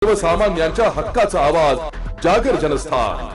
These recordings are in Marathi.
सर्वसामान्यांच्या हक्काचा आवाज जागर जनस्थान।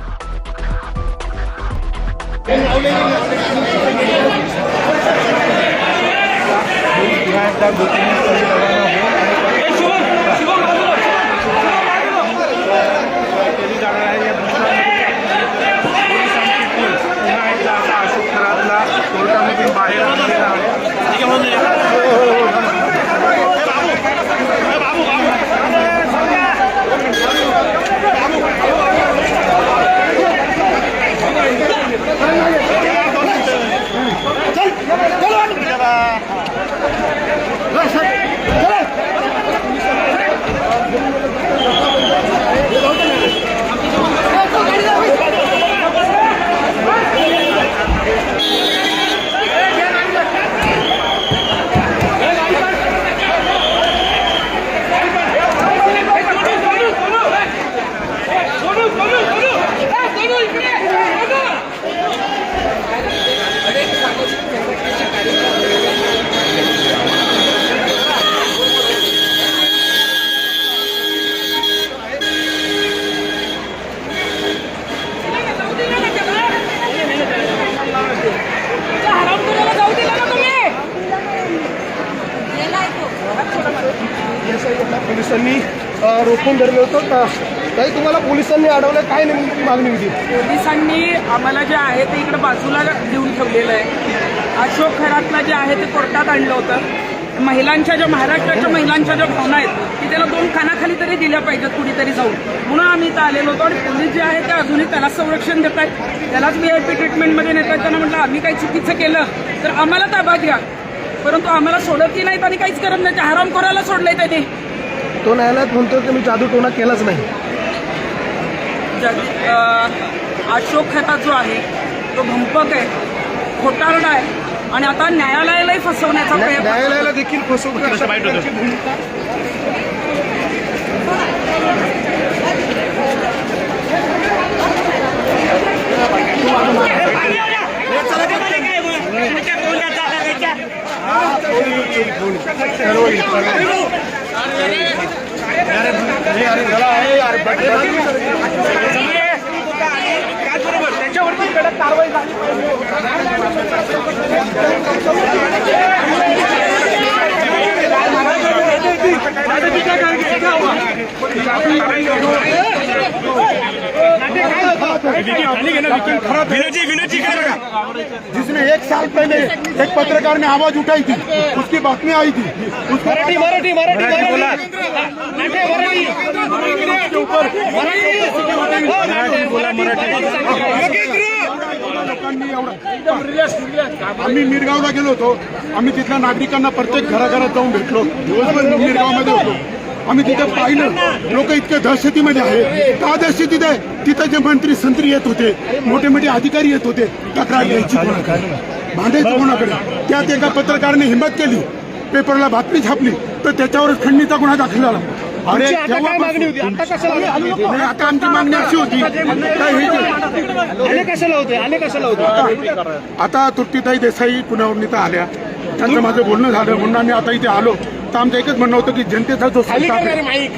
पोलिसांनी रोखून धरलं होतं का? काही तुम्हाला पोलिसांनी अडवलं, काय नेमकी मागणी होती? पोलिसांनी आम्हाला जे आहे ते इकडे बाजूला देऊन ठेवलेलं आहे। अशोक खरातला जे आहे ते कोर्टात आणलं होतं। महिलांच्या ज्या महाराष्ट्राच्या महिलांच्या ज्या भावना आहेत की त्याला दोन खानाखाली तरी दिल्या पाहिजेत कुठेतरी जाऊन, म्हणून आम्ही इथं आलेलो होतो। आणि पोलीस जे आहे ते अजूनही त्याला संरक्षण देत आहेत, त्यालाच VIP ट्रीटमेंटमध्ये नेतात। त्यांना म्हटलं आम्ही काही चुकीचं केलं तर आम्हाला ताबा घ्या, परंतु आम्हाला सोडतही नाहीत आणि काहीच करत नाही। हरामखोराला सोडलंय त्याने। तो न्यायालयात म्हणतो की मी जादूटोणा केलाच नाही। अशोक खरात जो आहे तो भंपक आहे, खोटारडा आहे आणि आता न्यायालयालाही फसवण्याचा प्रयत्न। न्यायालयाला देखील फसवण्याची त्याच्यावरती कडक कारवाई झाली जिसमें 1 साल पहले एक पत्रकार ने आवाज उठाई थी, उसकी बातमी आई थी। मराठी आम्ही मिरगावला गेलो होतो। आम्ही तिथल्या नागरिकांना प्रत्येक घराघरात जाऊन भेटलो। दिवसभर मिरगावमध्ये होतो। आम्ही तिथे पाहिलं लोक इतके दहशतीमध्ये आहे। का दहशतीत आहे? तिथे जे मंत्री संत्री येत होते, मोठे मोठे अधिकारी येत होते, तक्रार द्यायची कोणाकडे, भांडायचं कोणाकडे। त्यात एका पत्रकाराने हिंमत केली, पेपरला बातमी छापली, तर त्याच्यावरच खंडणीचा गुन्हा दाखल झाला। अरे तेव्हा मागणी होती, आता आमची मागणी अशी होती आता तृप्तीताई देसाई पुण्यावरून इथं आल्या, त्यांचं माझं बोलणं झालं म्हणून आम्ही आता इथे आलो। तर आमचं एकच म्हणणं होतं की जनतेचा जो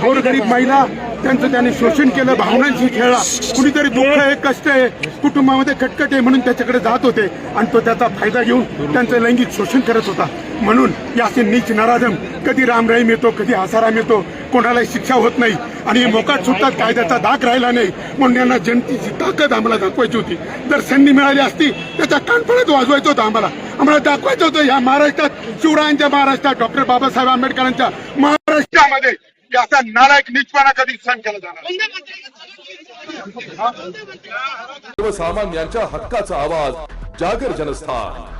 गोरगरीब महिला त्यांचं त्याने शोषण केलं, भावनांशी खेळला, कुणीतरी दुःख आहे, कष्ट आहे, कुटुंबामध्ये कटकट आहे म्हणून त्याच्याकडे जात होते आणि तो त्याचा फायदा घेऊन त्यांचं लैंगिक शोषण करत होता। म्हणून या असे नीच नराधम कधी राम रहीम येतो, कधी आसाराम येतो, कोणालाही शिक्षा होत नाही आणि मोकाट सुटतात, कायद्याचा धाक राहिला नाही। म्हणून यांना जनतेची ताकद आम्हाला दाखवायची होती। जर संधी मिळाली असती त्याच्या कानफळात वाजवायचं होतं, आम्हाला दाखवायचं होतं या महाराष्ट्रात, शिवरायांच्या महाराष्ट्रात, डॉक्टर बाबासाहेब आंबेडकरांच्या महाराष्ट्रामध्ये असा नालायक नीचपणा कधी सहन केला जाणार। सर्वसामान्यांच्या हक्काचा आवाज जागर जनस्थान।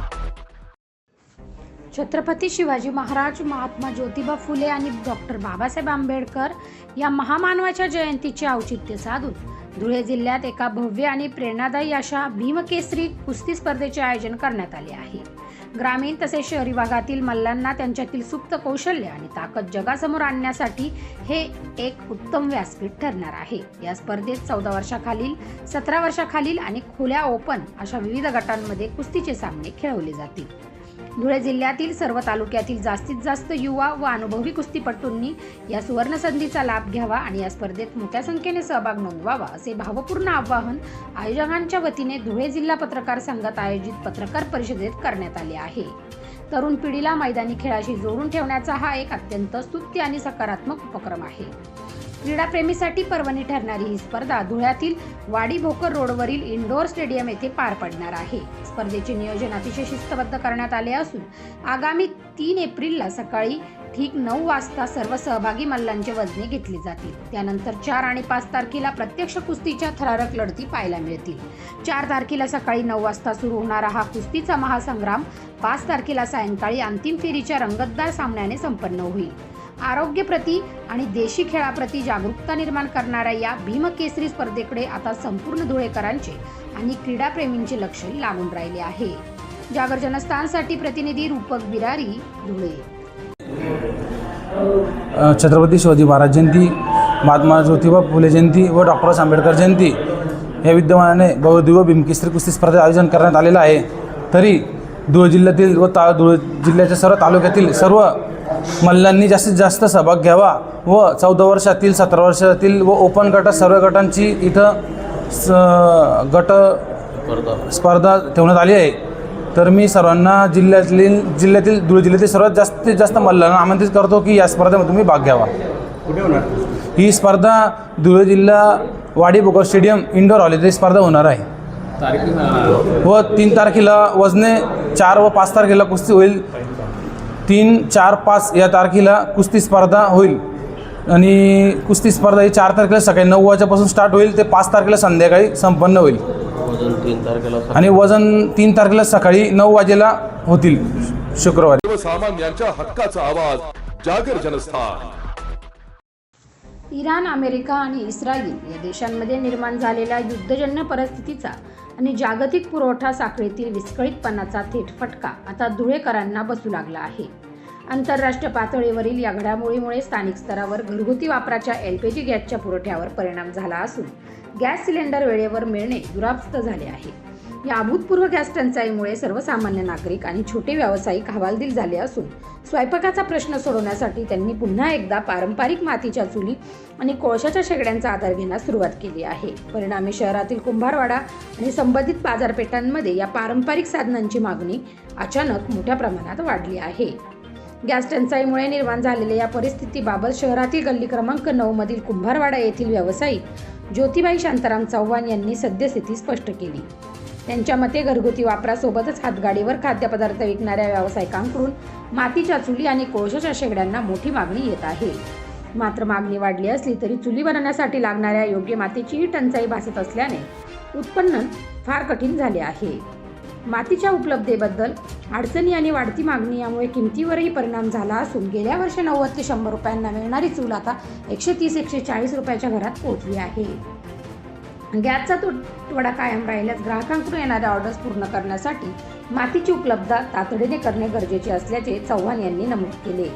छत्रपती शिवाजी महाराज, महात्मा ज्योतिबा फुले आणि डॉक्टर बाबासाहेब आंबेडकर या महामानवाच्या जयंतीचे औचित्य साधून धुळे जिल्ह्यात एका भव्य आणि प्रेरणादायी अशा भीमकेसरी कुस्ती स्पर्धेचे आयोजन करण्यात आले आहे। ग्रामीण तसेच शहरी भागातील मल्लांना त्यांच्यातील सुप्त कौशल्य आणि ताकद जगासमोर आणण्यासाठी हे एक उत्तम व्यासपीठ ठरणार आहे। या स्पर्धेत 14 वर्षाखालील, 17 वर्षाखालील आणि खुल्या ओपन अशा विविध गटांमध्ये कुस्तीचे सामने खेळवले जातील। धुळे जिल्ह्यातील सर्व तालुक्यातील जास्तीत जास्त युवा व अनुभवी कुस्तीपटूंनी या सुवर्णसंधीचा लाभ घ्यावा आणि या स्पर्धेत मोठ्या संख्येने सहभाग नोंदवावा असे भावपूर्ण आवाहन आयोजकांच्या वतीने धुळे जिल्हा पत्रकार संघात आयोजित पत्रकार परिषदेत करण्यात आले आहे। तरुण पिढीला मैदानी खेळाशी जोडून ठेवण्याचा हा एक अत्यंत स्तुत्य आणि सकारात्मक उपक्रम आहे। क्रीडाप्रेमीसाठी पर्वणी ठरणारी ही स्पर्धा धुळ्यातील वाडी भोकर रोडवरील इंडोर स्टेडियम येथे पार पडणार आहे। स्पर्धेचे नियोजन अतिशय शिस्तबद्ध करण्यात आले असून आगामी 3 एप्रिलला सकाळी ठीक 9 वाजता सर्व सहभागी मल्लांचे वजने घेतली जातील। त्यानंतर 4 आणि 5 तारखेला प्रत्यक्ष कुस्तीच्या थरारक लढती पाहायला मिळतील। 4 तारखेला सकाळी 9 वाजता सुरू होणारा हा कुस्तीचा महासंग्राम 5 तारखेला सायंकाळी अंतिम फेरीच्या रंगतदार सामन्याने संपन्न होईल। आरोग्यप्रती आणि देशी खेळाप्रती जागरूकता निर्माण करणाऱ्या या भीमकेसरी स्पर्धेकडे आता संपूर्ण धुळेकरांचे आणि क्रीडाप्रेमींचे लक्ष लागून राहिले आहे। जागर जनस्थानसाठी प्रतिनिधी रूपक बिरारी, धुळे। छत्रपती शिवाजी महाराज जयंती, महात्मा ज्योतिबा फुले जयंती व डॉक्टर आंबेडकर जयंती या विद्यमानाने भव्यदिव्य भीमकेसरी कुस्ती स्पर्धेचे आयोजन करण्यात आलेलं आहे। तरी धुळे जिल्ह्यातील व धुळे जिल्ह्याच्या सर्व तालुक्यातील सर्व मल्लांनी जास्तीत जास्त सहभाग घ्यावा व 14 वर्षातील 17 वर्षातील व ओपन गट सर्व गटांची इथं गट स्पर्धा ठेवण्यात आली आहे। तर मी सर्वांना जिल्ह्यातील धुळे जिल्ह्यातील सर्वात जास्तीत जास्त मल्लांना आमंत्रित करतो की या स्पर्धेमध्ये तुम्ही भाग घ्यावा। कुठे होणार ही स्पर्धा धुळे जिल्हा वाडी भोकर स्टेडियम इंडोर हॉल येथे स्पर्धा होणार आहे व 3 तारखेला वजने, 4 व 5 तारखेला कुस्ती होईल। 3, 4, 5 या तारखेला कुस्ती स्पर्धा होईल आणि कुस्ती स्पर्धा ही 4 तारखेला सकाळी 9 वाजेपासून स्टार्ट होईल ते 5 तारखेला संध्याकाळी संपन्न होईल आणि वजन 3 तारखेला सकाळी 9 वाजेला होतील शुक्रवारी। सर्वसामान्यांच्या हक्काचा आवाज, जागर जनस्थान। इराण, अमेरिका आणि इस्रायल या देशांमध्ये निर्माण झालेल्या युद्धजन्य परिस्थितीचा आणि जागतिक पुरवठा साखळीतील विस्कळीतपणाचा थेट फटका आता धुळेकरांना बसू लागला आहे। आंतरराष्ट्रीय पातळीवरील या घडामोडीमुळे स्थानिक स्तरावर घरगुती वापराच्या LPG गॅसच्या पुरवठ्यावर परिणाम झाला असून गॅस सिलेंडर वेळेवर मिळणे दुरावस्त झाले आहे। या अभूतपूर्व गॅस टंचाईमुळे सर्वसामान्य नागरिक आणि छोटे व्यावसायिक हवालदिल झाले असून स्वयंपाकाचा प्रश्न सोडवण्यासाठी त्यांनी पुन्हा एकदा पारंपरिक मातीच्या चुली आणि कोळशाच्या शेगड्यांचा आधार घेण्यास सुरुवात केली आहे। परिणामी शहरातील कुंभारवाडा आणि संबंधित बाजारपेठांमध्ये या पारंपरिक साधनांची मागणी अचानक मोठ्या प्रमाणात वाढली आहे। गॅस टंचाईमुळे निर्माण झालेल्या या परिस्थितीबाबत शहरातील गल्ली क्रमांक 9 मधील कुंभारवाडा येथील व्यावसायिक ज्योतिबाई शांताराम चव्हाण यांनी सद्यस्थिती स्पष्ट केली। त्यांच्या मते घरगुती वापरासोबतच हातगाडीवर खाद्यपदार्थ विकणाऱ्या व्यावसायिकांकडून मातीच्या चुली आणि कोळशाच्या शेगड्यांना मोठी मागणी येत आहे। मात्र मागणी वाढली असली तरी चुली बनवण्यासाठी लागणाऱ्या योग्य मातीचीही टंचाई भासत असल्याने उत्पन्न फार कठीण झाले आहे। मातीच्या उपलब्धतेबद्दल अडचणी आणि वाढती मागणी यामुळे किमतीवरही परिणाम झाला असून गेल्या वर्षी 90 ते 100 रुपयांना मिळणारी चूल आता 130-140 रुपयाच्या घरात पोहोचली आहे। गॅसचा तुटवडा कायम राहिल्यास ग्राहकांकडून येणाऱ्या ऑर्डर्स पूर्ण करण्यासाठी मातीची उपलब्धता तातडीने करणे गरजेचे असल्याचे चव्हाण यांनी नमूद केले।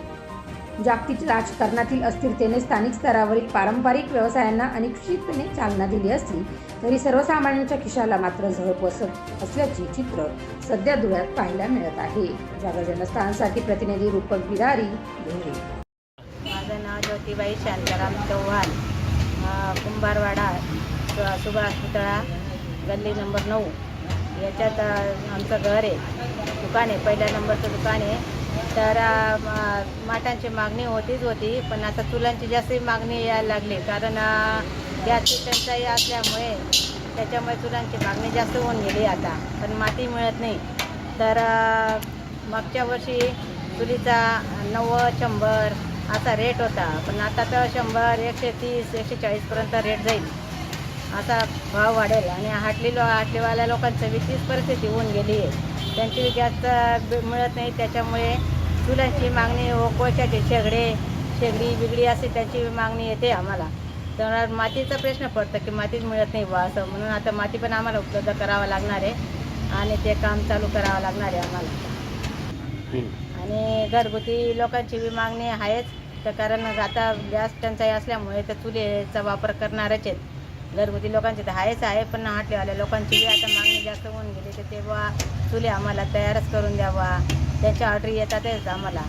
जागतिक राजकारणातील अस्थिरतेने स्थानिक स्तरावरील पारंपरिक व्यवसायांना अनिश्चितपणे चालना दिली असली तरी सर्वसामान्यांच्या खिशाला मात्र झळ बसत असल्याचे चित्र सध्या धुळ्यात पाहायला मिळत आहे। जागर जनस्थानसाठी प्रतिनिधी रूपक बिरारी, धुळे। माझं नाव ज्योतिबाई शांताराम चव्हाण, कुंभारवाडा, सुभाष पुतळा, गल्ली नंबर 9 याच्यात आमचं घर आहे, दुकान आहे, पहिल्या नंबरचं दुकान आहे। तर माठांची मागणी होती पण आता चुलांची जास्त मागणी यायला लागली कारण गॅसची टंचाई असल्यामुळे त्याच्यामुळे चुलांची मागणी जास्त होऊन गेली आता, पण माती मिळत नाही। तर मागच्या वर्षी चुलीचा 90-100 असा रेट होता, पण आता तर 100, 130-140पर्यंत रेट जाईल असा भाव वाढेल आणि हाटलीवाल्या लोकांचं तीच परिस्थिती होऊन गेली आहे। त्यांची गॅस मिळत नाही, त्याच्यामुळे चुलांची मागणी व कोळशाचे शेगडी बिगडी अशी त्याची मागणी येते आम्हाला। तर मातीचा प्रश्न पडतो की मातीच मिळत नाही बा असं, म्हणून आता माती पण आम्हाला उपलब्ध करावं लागणार आहे आणि ते काम चालू करावं लागणार आहे आम्हाला। आणि घरगुती लोकांची बी मागणी आहेच, तर कारण आता गॅस टंचाई असल्यामुळे तर चुलीचा वापर करणारच आहेत। घरगुती लोकांची तर आहेच आहे, पण हाटलीवाल्या लोकांची बी आता मागणी जास्त होऊन गेली, तर तेव्हा चुली आम्हाला तयारच करून द्यावा त्याच्या ऑर्डरी येतातच आम्हाला.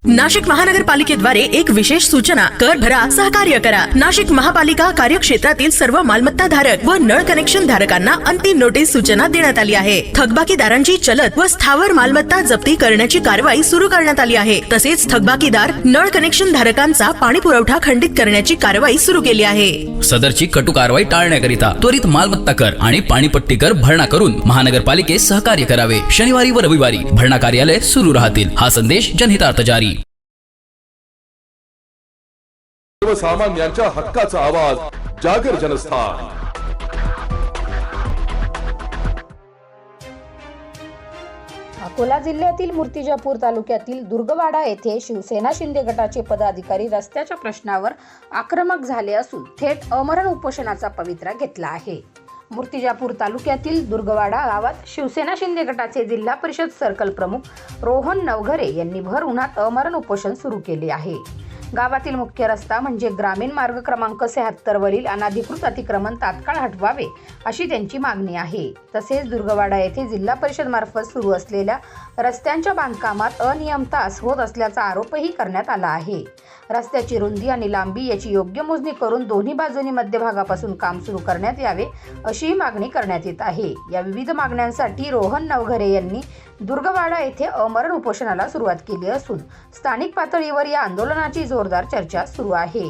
नाशिक महानगरपालिकेद्वारे एक विशेष सूचना. कर भरा, सहकार्य करा. नाशिक महापालिका कार्यक्षेत्रातील सर्व मालमत्ता धारक व नळ कनेक्शन धारकांना अंतिम नोटीस सूचना देण्यात आली आहे. थकबाकीदारांची चलत व स्थावर मालमत्ता जप्ती करण्याची कारवाई सुरू करण्यात आली आहे. तसेच थकबाकीदार नळ कनेक्शन धारकांचा पाणी पुरवठा खंडित करण्याची कारवाई सुरू केली आहे. सदरची कटू कारवाई टाळण्याकरिता त्वरित मालमत्ता कर आणि पाणीपट्टी कर भरणा करून महानगरपालिकेस सहकार्य करावे. शनिवारी व रविवारी भरणा कार्यालय सुरू राहतील. हा संदेश जनहितार्थ जारी. सर्वसामान्यांच्या हक्काचा आवाज जागर जनस्थान. अकोला जिल्ह्यातील मूर्तिजापूर तालुक्यातील दुर्गवाडा येथे शिवसेना शिंदे गटाचे पदाधिकारी रस्त्याच्या प्रश्नावर आक्रमक झाले असून थेट आमरण उपोषणाचा पवित्रा घेतला आहे. मूर्तिजापूर तालुक्यातील दुर्गवाडा गावात शिवसेना शिंदे गटाचे जिल्हा परिषद सर्कल प्रमुख रोहन नवघरे यांनी भर उन्हात आमरण उपोषण सुरू केले आहे. गावातील मुख्य रस्ता म्हणजे ग्रामीण मार्ग क्रमांक 76 वरील अनधिकृत अतिक्रमण तात्काळ हटवावे अशी त्यांची मागणी आहे. तसेच दुर्गवाडा येथे जिल्हा परिषद मार्फत सुरू असलेल्या रस्त्यांच्या बांधकामात अनियमितता होत असल्याचा आरोपही करण्यात आला आहे. रस्त्याची रुंदी आणि लांबी याची योग्य मोजणी करून दोन्ही बाजूनी मध्यभागापासून काम सुरू करण्यात यावे अशीही मागणी करण्यात येत आहे. या विविध मागण्यांसाठी रोहन नवघरे यांनी दुर्गवाडा येथे आमरण उपोषणाला सुरुवात केली असून स्थानिक पातळीवर या आंदोलनाची जोरदार चर्चा सुरू आहे.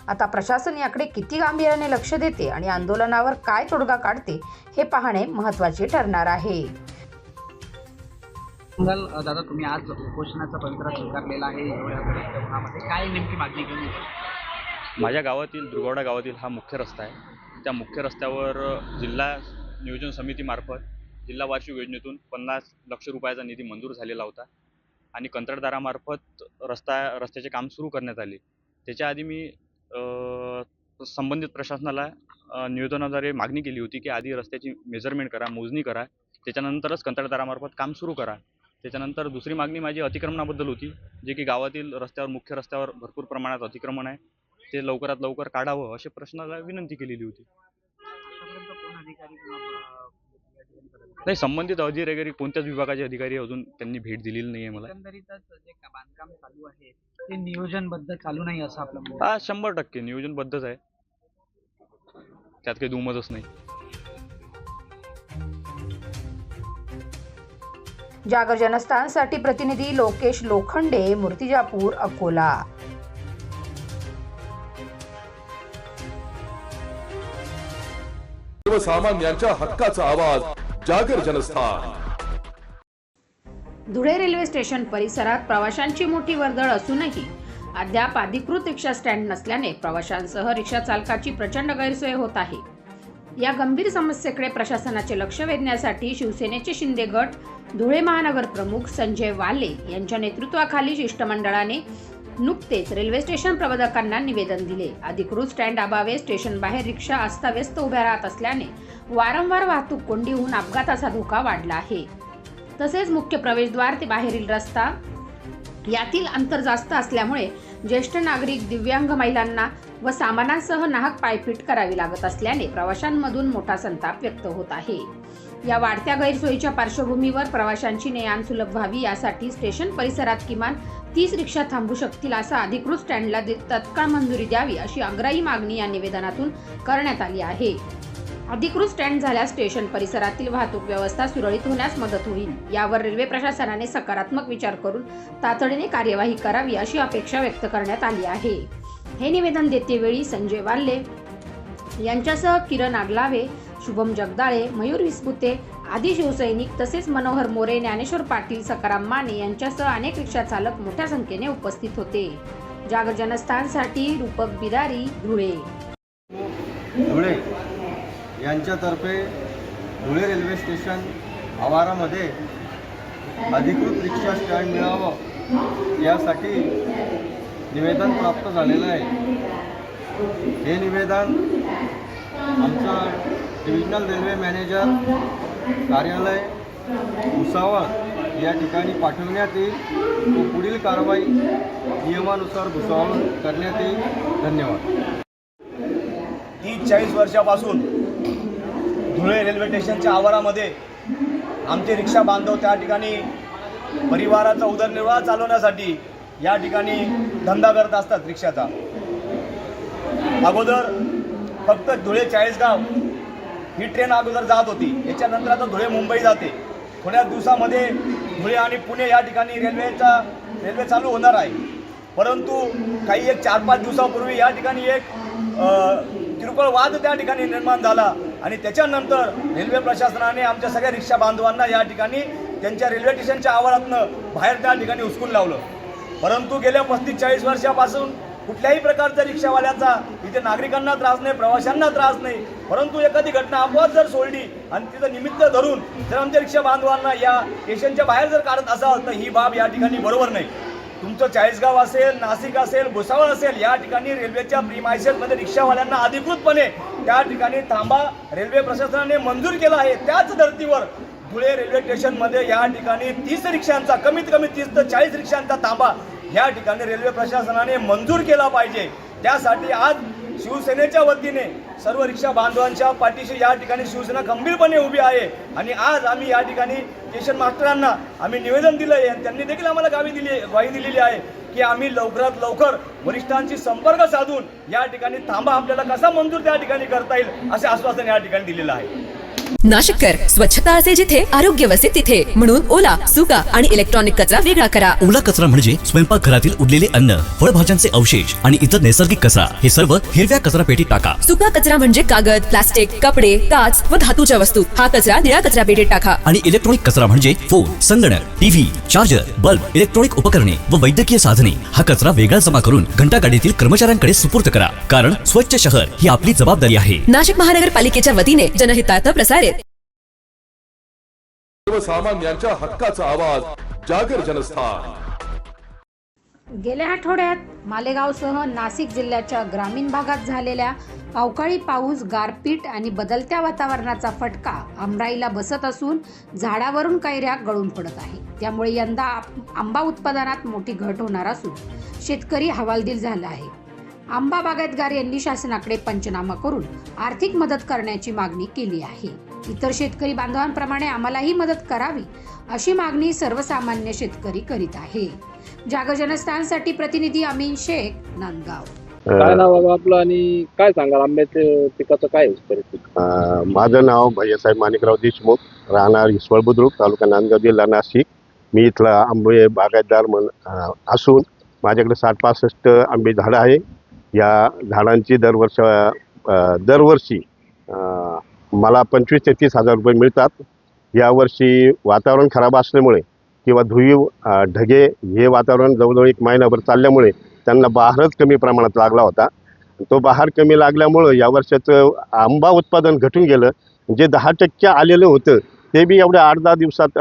आता प्रशासन याकडे किती गांभीर्याने लक्ष देते आणि आंदोलनावर काय तोडगा काढते हे पाहणे महत्त्वाचे ठरणार आहे. दादा, तुम्ही आज उपोषणाचा पवित्रा स्वीकारलेला आहे. एवढ्या काय नेमकी मागणी घेऊन? माझ्या गावातील दुर्गवाडा गावातील हा मुख्य रस्ता आहे. त्या मुख्य रस्त्यावर जिल्हा नियोजन समितीमार्फत जिल्हा वार्षिक योजनेतून 50 लाख रुपयाचा निधी मंजूर झालेला होता आणि कंत्राटदारामार्फत रस्त्याचे काम सुरू करण्यात आले. त्याच्या आधी मी संबंधित प्रशासनाला निवेदनाद्वारे मागणी केली होती की आधी रस्त्याची मेजरमेंट करा, मोजणी करा, त्याच्यानंतरच कंत्राटदारामार्फत काम सुरू करा. त्याच्यानंतर दुसरी मागणी माझी अतिक्रमणाबद्दल होती, जे की गावातील रस्त्यावर मुख्य रस्त्यावर भरपूर प्रमाणात अतिक्रमण आहे, ते लवकरात लवकर काढावं अशी प्रशासनाला विनंती केलेली होती. नाही, संबंधित अधिकारी कोणत्याच विभागाचे अधिकारी अजून त्यांनी भेट दिलेली नाही आहे मला. एकंदरीतच जे बांधकाम चालू आहे ते नियोजनबद्ध चालू नाही असं आपलं म्हणणं. हा 100% नियोजनबद्धच आहे, त्यात काही दुमतच नाही. जागर जनस्थानसाठी प्रतिनिधी लोकेश लोखंडे, मूर्तिजापूर, अकोला. सर्वसामान्यांच्या हक्काचा आवाज जागर जनस्थान. धुळे रेल्वे स्टेशन परिसरात प्रवाशांची मोठी वर्दळ असूनही अद्याप अधिकृत रिक्षा स्टँड नसल्याने प्रवाशांसह रिक्षा चालकाची प्रचंड गैरसोय होत आहे. या गंभीर समस्येकडे प्रशासनाचे लक्ष वेधण्यासाठी शिवसेनेचे शिंदे गट धुळे महानगर प्रमुख संजय वाले यांच्या नेतृत्वाखाली शिष्टमंडळाने नुकतेच रेल्वे स्टेशन प्रबंधकांना निवेदन दिले. अधिकृत स्टँड अभावे स्टेशन बाहेर रिक्षा अस्ताव्यस्त उभ्या राहत असल्याने वारंवार वाहतूक कोंडी होऊन अपघाताचा धोका वाढला आहे. तसेच मुख्य प्रवेशद्वार ते बाहेरील रस्ता यातील अंतर जास्त असल्यामुळे ज्येष्ठ नागरिक, दिव्यांग महिलांना व सामानांसह नाहक पायपीट करावी लागत असल्याने प्रवाशांमधून मोठा संताप व्यक्त होत आहे. या वाढत्या गैरसोयीच्या पार्श्वभूमीवर प्रवाशांची ने-आण सुलभ व्हावी यासाठी स्टेशन परिसरात किमान 30 रिक्षा थांबू शकतील असा अधिकृत स्टँडला तत्काळ मंजुरी द्यावी अशी आग्रही मागणी या निवेदनातून करण्यात आली आहे. अधिकृत स्टँड झाल्यास स्टेशन परिसरातील वाहतूक व्यवस्था सुरळीत होण्यास मदत होईल. यावर रेल्वे प्रशासनाने सकारात्मक विचार करून तातडीने कार्यवाही करावी अशी अपेक्षा व्यक्त करण्यात आली आहे. हे निवेदन देतेवेळी संजय वाल्ले यांच्यासह किरण आगलावे, शुभम जगदाळे, मयूर विस्पुते आदी शिवसैनिक तसेच मनोहर मोरे, ज्ञानेश्वर पाटील, सकाराम माने यांच्यासह अनेक रिक्षा चालक मोठ्या संख्येने उपस्थित होते. जागर जनस्थानसाठी रूपक बिदारी, धुळे. धुळे यांच्यातर्फे धुळे रेल्वे स्टेशन आवारामध्ये अधिकृत रिक्षा स्टँड मिळावं यासाठी निवेदन प्राप्त झालेलं आहे. हे निवेदन आमचा डिव्हिजनल रेल्वे मॅनेजर कार्यालय भुसावळ या ठिकाणी पाठवण्यात येईल व पुढील कारवाई नियमानुसार भुसावळ करण्यात येईल. धन्यवाद. 30-40 वर्षापासून धुळे रेल्वे स्टेशनच्या आवारामध्ये आमचे रिक्षा बांधव त्या ठिकाणी परिवाराचा उदरनिर्वाह चालवण्यासाठी या ठिकाणी धंदा करत असतात रिक्षाचा. अगोदर फक्त धुळे चाळीसगाव ही ट्रेन अगोदर जात होती. याच्यानंतर आता धुळे मुंबई जाते. थोड्या दिवसामध्ये धुळे आणि पुणे या ठिकाणी रेल्वे चालू होणार आहे. परंतु काही 4-5 दिवसापूर्वी या ठिकाणी एक किरकोळ वाद त्या ठिकाणी निर्माण झाला आणि त्याच्यानंतर रेल्वे प्रशासनाने आमच्या सगळ्या रिक्षा बांधवांना या ठिकाणी त्यांच्या रेल्वे स्टेशनच्या आवारातनं बाहेर त्या ठिकाणी हुसकून लावलं. परंतु गेल्या 35-40 वर्षापासून कुठल्याही प्रकारच्या रिक्षावाल्याचा इथे नागरिकांना त्रास नाही, प्रवाशांना त्रास नाही. परंतु एखादी घटना अपवाद जर सोडली आणि तिचं निमित्त धरून जर आमच्या रिक्षा बांधवांना या स्टेशनच्या बाहेर जर काढत असाल तर ही बाब या ठिकाणी बरोबर नाही. तुमचं चाळीसगाव असेल, नाशिक असेल, भुसावळ असेल, या ठिकाणी रेल्वेच्या प्रीमायसेसमध्ये रिक्षावाल्यांना अधिकृतपणे त्या ठिकाणी थांबा रेल्वे प्रशासनाने मंजूर केला आहे. त्याच धर्तीवर धुळे रेल्वे स्टेशनमध्ये या ठिकाणी 30 रिक्षांचा, कमीत कमी 30 ते 40 रिक्षांचा थांबा या ठिकाणी रेल्वे प्रशासनाने मंजूर केला पाहिजे. त्यासाठी आज शिवसेनेच्या वतीने सर्व रिक्षा बांधवांच्या पाठीशी या ठिकाणी शिवसेना खंबीरपणे उभी आहे आणि आज आम्ही या ठिकाणी स्टेशन मास्टरांना आम्ही निवेदन दिलं आहे आणि त्यांनी देखील आम्हाला ग्वाही दिलेली आहे की आम्ही लवकरात लवकर वरिष्ठांशी संपर्क साधून या ठिकाणी थांबा आपल्याला कसा मंजूर त्या ठिकाणी करता येईल असे आश्वासन या ठिकाणी दिलेलं आहे. नाशिककर, स्वच्छता असे जिथे आरोग्य वसे तिथे, म्हणून ओला, सुका आणि इलेक्ट्रॉनिक कचरा वेगळा करा. ओला कचरा म्हणजे स्वयंपाकघरातील उरलेले अन्न, फळभाज्यांचे अवशेष आणि इतर नैसर्गिक कचरा. हे सर्व हिरव्या कचरा पेटीत टाका. सुका कचरा म्हणजे कागद, प्लास्टिक, कपडे, काच व धातूच्या वस्तू. हा कचरा निळ्या कचरा पेटीत टाका. आणि इलेक्ट्रॉनिक कचरा म्हणजे फोन, संगणक, टीव्ही, चार्जर, बल्ब, इलेक्ट्रॉनिक उपकरणे व वैद्यकीय साधने. हा कचरा वेगळा जमा करून घंटागाडीतील कर्मचाऱ्यांकडे सुपूर्द करा. कारण स्वच्छ शहर ही आपली जबाबदारी आहे. नाशिक महानगरपालिकेच्या वतीने जनहितार्थ प्रसारित. सर्वसामान्यांच्या हक्काचा आवाज जागर जनस्थान. गेल्या आठवड्यात मालेगावसह नाशिक जिल्ह्याच्या ग्रामीण भागात झालेल्या अवकाळी पाऊस, गारपीट आणि बदलत्या वातावरणाचा फटका आमराईला बसत असून झाडावरून कैऱ्या गळून पडत आहे. त्यामुळे यंदा आंबा उत्पादनात मोठी घट होणार असून शेतकरी हवालदिल झाला आहे. आंबा बागायतदार यांनी शासनाकडे पंचनामा करून आर्थिक मदत करण्याची मागणी केली आहे. इतर शेतकरी बांधवांप्रमाणे आम्हालाही मदत करावी अशी मागणी सर्वसामान्य शेतकरी करीत आहे. जागर जनस्थानसाठी प्रतिनिधी अमीन शेख, नांदगाव. काय नाव बाबा आपलं आणि काय सांगाल आंब्याच्या पिकाचं काय परिस्थिती? माझं नाव भैयासाहेब माणिकराव देशमुख, राहणार हिसवळ बुद्रुक, तालुका नांदगाव, जिल्हा नाशिक. मी इथला आंबे बागायतदार असून माझ्याकडे 60-65 आंबे झाडं आहे. या झाडांची दरवर्षी मला 25,000 ते 30,000 रुपये मिळतात. यावर्षी वातावरण खराब असल्यामुळे किंवा धुळी ढगे हे वातावरण जवळजवळ 1 महिनाभर चालल्यामुळे त्यांना बहारच कमी प्रमाणात लागला होता. तो बहार कमी लागल्यामुळं या वर्षाचं आंबा उत्पादन घटून गेलं. जे 10% आलेलं होतं ते बी एवढ्या 8-10 दिवसात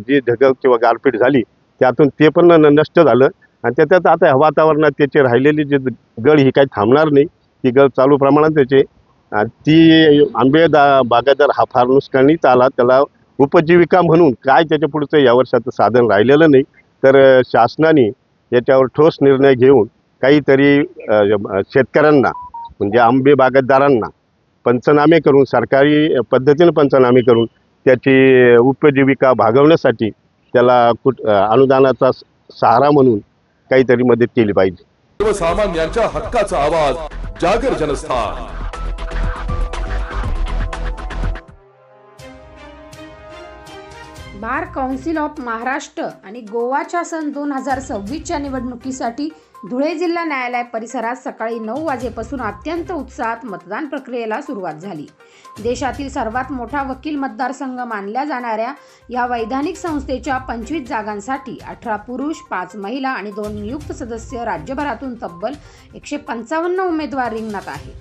जी ढगं किंवा गारपीट झाली त्यातून ते पण नष्ट झालं. आणि त्याच्यात आता वातावरणात त्याचे राहिलेली जे गळ ही काही थांबणार नाही. ती गळ चालू प्रमाणात त्याचे ती आंबे बागायतदार हा फार नुकसानीच आला. त्याला उपजीविका म्हणून काय त्याच्या पुढचं या वर्षाचं साधन राहिलेलं नाही. तर शासनाने याच्यावर ठोस निर्णय घेऊन काहीतरी शेतकऱ्यांना म्हणजे आंबे बागायतदारांना पंचनामे करून, सरकारी पद्धतीने पंचनामे करून त्याची उपजीविका भागवण्यासाठी त्याला अनुदानाचा सहारा म्हणून काहीतरी मदत केली पाहिजे. सर्वसामान्यांच्या हक्काचा आवाज जागर Janasthan. Bar council of Maharashtra आणि गोवाच्या सन 2026च्या निवडणुकीसाठी धुळे जिल्हा न्यायालय परिसरात सकाळी 9 वाजेपासून अत्यंत उत्साहात मतदान प्रक्रियेला सुरुवात झाली. देशातील सर्वात मोठा वकील मतदारसंघ मानल्या जाणाऱ्या या वैधानिक संस्थेच्या 25 जागांसाठी 18 पुरुष, 5 महिला आणि 2 नियुक्त सदस्य राज्यभरातून तब्बल 155 उमेदवार रिंगणात आहेत.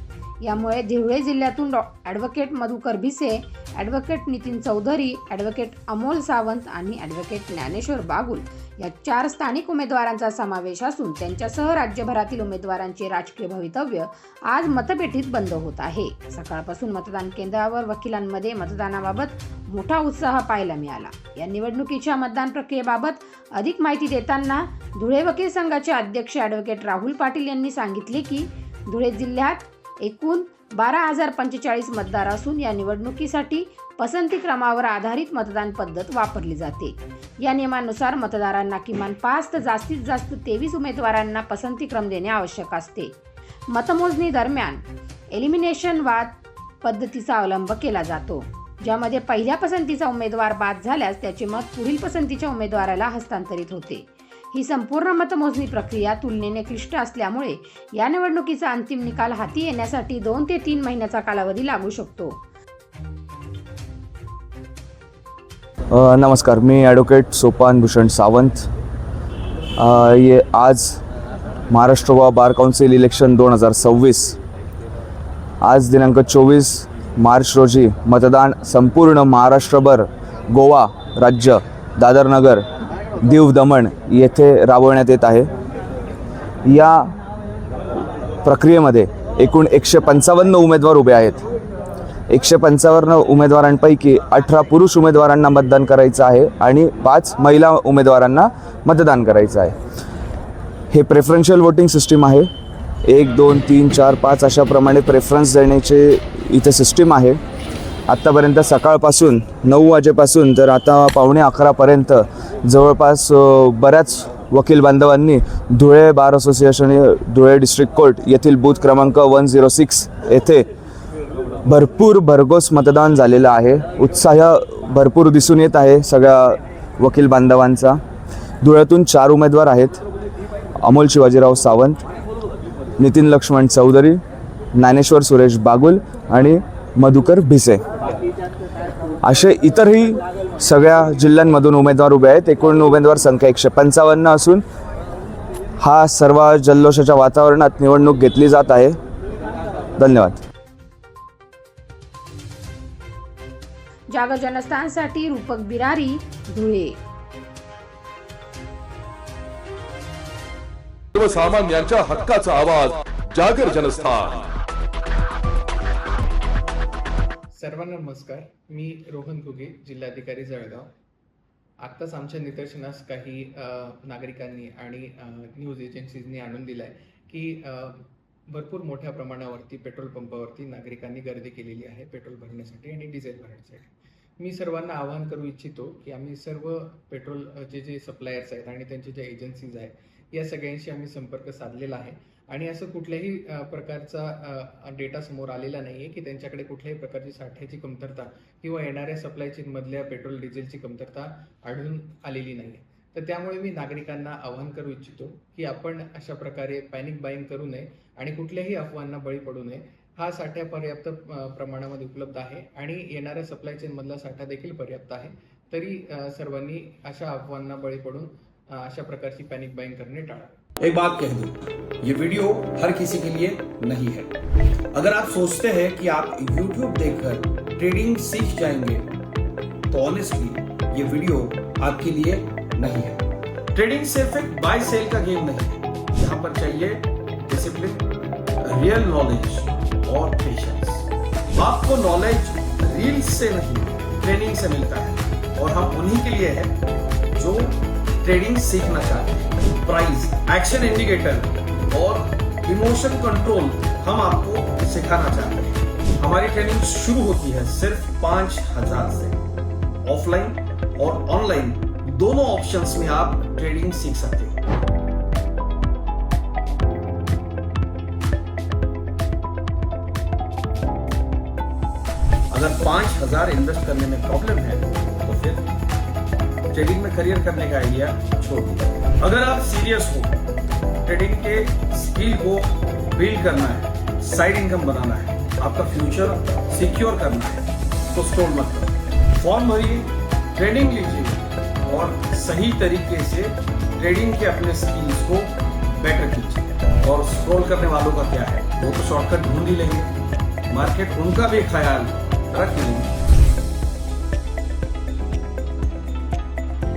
यामुळे धुळे जिल्ह्यातून advocate Madhukar Bhise, advocate Nitin Chaudhari, advocate Amol Sawant आणि ॲडव्होकेट ज्ञानेश्वर बागुल या 4 स्थानिक उमेदवारांचा समावेश असून त्यांच्यासह राज्यभरातील उमेदवारांचे राजकीय भवितव्य आज मतपेटीत बंद होत आहे. सकाळपासून मतदान केंद्रावर वकिलांमध्ये मतदानाबाबत मोठा उत्साह पाहायला मिळाला. या निवडणुकीच्या मतदान प्रक्रियेबाबत अधिक माहिती देताना धुळे वकील संघाचे अध्यक्ष ॲडव्होकेट राहुल पाटील यांनी सांगितले की धुळे जिल्ह्यात एकूण 12,045 मतदार असून या निवडणुकीसाठी पसंती क्रमावर आधारित मतदान पद्धत वापरली जाते. या नियमानुसार मतदारांना किमान 5 तर जास्तीत जास्त 23 उमेदवारांना पसंती क्रम देणे आवश्यक असते. मतमोजणी दरम्यान एलिमिनेशन वाद पद्धतीचा अवलंब केला जातो, ज्यामध्ये पहिल्या पसंतीचा उमेदवार बाद झाल्यास त्याचे मत पुढील पसंतीच्या उमेदवाराला हस्तांतरित होते. ही संपूर्ण मतमोजणी प्रक्रिया तुलनेने क्लिष्ट असल्यामुळे या निवडणुकीचा अंतिम निकाल हाती येण्यासाठी 2 ते 3 महिन्याचा कालावधी लागू शकतो. नमस्कार, मी ॲडव्होकेट सोपान भूषण सावंत. आज Maharashtra Goa bar council election 2026 आज दिनांक 24 मार्च रोजी मतदान संपूर्ण महाराष्ट्रभर गोवा राज्य, दादरनगर, दीव दमण येथे राबवण्यात येत आहे. या प्रक्रियेमध्ये एकूण 155 उमेदवार उभे आहेत. 155 उमेदवारांपैकी 18 पुरुष उमेदवारांना मतदान करायचं आहे आणि 5 महिला उमेदवारांना मतदान करायचं आहे. हे प्रेफरन्शियल वोटिंग सिस्टीम आहे. 1, 2, 3, 4, 5 अशाप्रमाणे प्रेफरन्स देण्याचे इथे सिस्टीम आहे. आत्तापर्यंत सकाळपासून 9 वाजेपासून तर आता 10:15पर्यंत जवळपास बऱ्याच वकील बांधवांनी Dhule bar association Dhule district court येथील बूथ क्रमांक 106 येथे भरपूर भरघोस मतदान झालेलं आहे. उत्साह भरपूर दिसून येत आहे सगळ्या वकील बांधवांचा. धुळ्यातून 4 उमेदवार आहेत: अमोल शिवाजीराव सावंत, नितीन लक्ष्मण चौधरी, ज्ञानेश्वर सुरेश बागुल आणि मधुकर भिसे. असे इतरही सगळ्या जिल्ह्यांमधून उमेदवार उभे आहेत. एकूण उमेदवार संख्या 155 असून हा सर्व जल्लोषाच्या वातावरणात निवडणूक घेतली जात आहे. धन्यवाद. जागर जनस्थानसाठी रूपक बिरारी, धुळे. सर्वसामान्यांच्या हक्काचा आवाज, जागर जनस्थान. सर्वांना नमस्कार. मी रोहन घुगे, जिल्हाधिकारी जळगाव. आत्ताच आमच्या निदर्शनास काही नागरिकांनी आणि न्यूज एजन्सीजनी आणून दिलं आहे की भरपूर मोठ्या प्रमाणावरती पेट्रोल पंपावरती नागरिकांनी गर्दी केलेली आहे पेट्रोल भरण्यासाठी आणि डिझेल भरण्यासाठी. मी सर्वांना आवाहन करू इच्छितो की आम्ही सर्व पेट्रोल जे सप्लायर्स आहेत आणि त्यांचे जे एजन्सीज आहेत या सगळ्यांशी आम्ही संपर्क साधलेला आहे आणि असं कुठल्याही प्रकारचा डेटा समोर आलेला नाही आहे की त्यांच्याकडे कुठल्याही प्रकारची साठ्याची कमतरता किंवा येणाऱ्या सप्लाय चेनमधल्या पेट्रोल डिझेलची कमतरता आढळून आलेली नाही आहे. तर त्यामुळे मी नागरिकांना आवाहन करू इच्छितो की आपण अशा प्रकारे पॅनिक बाईंग करू नये आणि कुठल्याही अफवांना बळी पडू नये. हा साठा पर्याप्त प्रमाणामध्ये उपलब्ध आहे आणि येणाऱ्या सप्लाय चेनमधला साठा देखील पर्याप्त आहे. तरी सर्वांनी अशा अफवांना बळी पडून अशा प्रकारची पॅनिक बाइंग करने टाळा. एक बात कह दूं, ये वीडियो हर किसी के लिए नहीं है. अगर आप सोचते हैं कि आप YouTube देखकर ट्रेडिंग सीख जाएंगे तो ऑनेस्टली ये वीडियो आपके लिए नहीं है. ट्रेडिंग सिर्फ एक बाय सेल का गेम नहीं है. यहाँ पर चाहिए डिसिप्लिन, रियल नॉलेज और पेशेंस. आपको नॉलेज रील्स से नहीं ट्रेनिंग से मिलता है और हम उन्हीं के लिए हैं जो ट्रेडिंग सीखना चाहते हैं. प्राइस, एक्शन इंडिकेटर और इमोशन कंट्रोल हम आपको सिखाना चाहते हैं. हमारी ट्रेनिंग शुरू होती है सिर्फ 5,000 से. ऑफलाइन और ऑनलाइन दोनों ऑप्शंस में आप ट्रेडिंग सीख सकते हैं. अगर 5,000 इन्वेस्ट करने में प्रॉब्लम है तो फिर ट्रेडिंग में करियर करने का आइडिया छोड़ दीजिए. अगर आप सीरियस हो, ट्रेडिंग के स्किल को बिल्ड करना है, साइड इनकम बनाना है, आपका फ्यूचर सिक्योर करना है, तो स्क्रॉल मत करो. फॉर्म भरिए, ट्रेनिंग लीजिए और सही तरीके से ट्रेडिंग के अपने स्किल्स को बेटर कीजिए. और स्क्रॉल करने वालों का क्या है, वो तो शॉर्टकट ढूंढ ही लेंगे. मार्केट उनका भी ख्याल रख लेंगे.